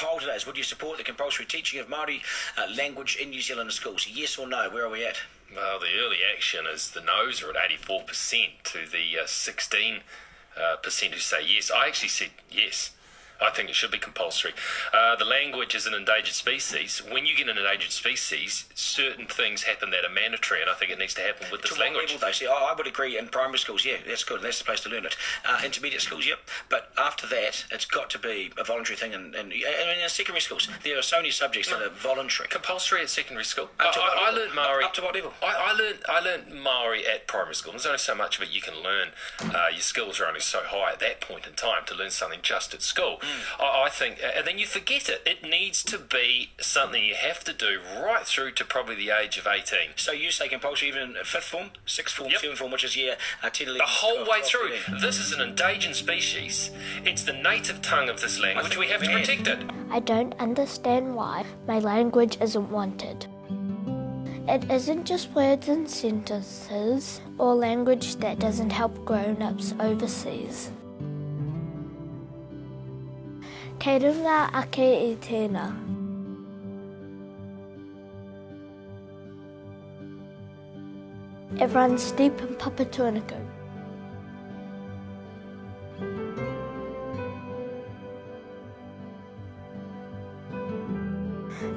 poll today is, would you support the compulsory teaching of Māori language in New Zealand schools? Yes or no? Where are we at? Well, the early action is the no's are at 84% to the 16% who say yes. I actually said yes. I think it should be compulsory. The language is an endangered species. When you get an endangered species, certain things happen that are mandatory, and I think it needs to happen with this language. Level, though? See, I would agree in primary schools, yeah, that's good. That's the place to learn it. Intermediate schools, yep. But after that, it's got to be a voluntary thing. And in secondary schools, there are so many subjects that are voluntary. Compulsory at secondary school. I learned Maori. Up to what level? I learned Maori at primary school. There's only so much of it you can learn. Your skills are only so high at that point in time to learn something just at school. I think, and then you forget it. It needs to be something you have to do right through to probably the age of 18. So you say compulsory even 5th form, 6th form, 7th form, which is year 10, 11. The whole way through. This is an endangered species. It's the native tongue of this language. We have to protect it. I don't understand why my language isn't wanted. It isn't just words and sentences or language that doesn't help grown-ups overseas. Kei runga ake I tēnā. It runs deep in Papatūānuku.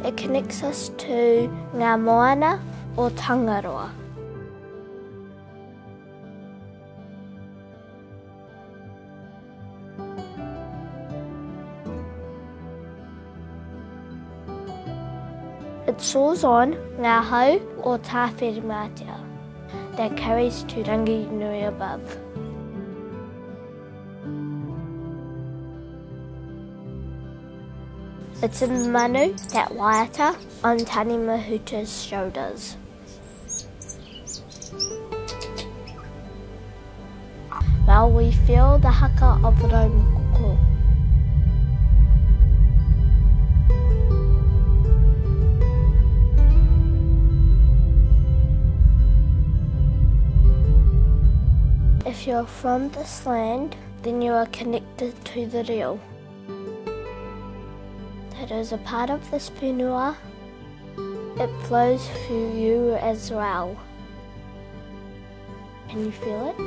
It connects us to ngā moana or tangaroa. It soars on ngā hau o tāwhirimātea that carries to rangi nui above. It's in the manu that waiata on Tani Mahuta's shoulders. While we feel the haka of Raumukoko. If you're from this land, then you are connected to the reo. That is a part of this whenua. It flows through you as well. Can you feel it?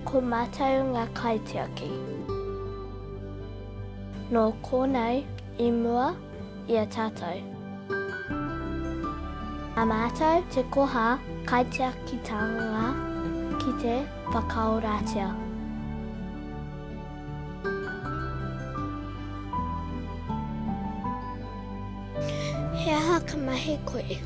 Ko mātou ngā kaitiaki. Nō kōnei I mua I a tātou. A mātou te koha kaitiakitanga ki te whakaoratia. He aha ka mahi koe.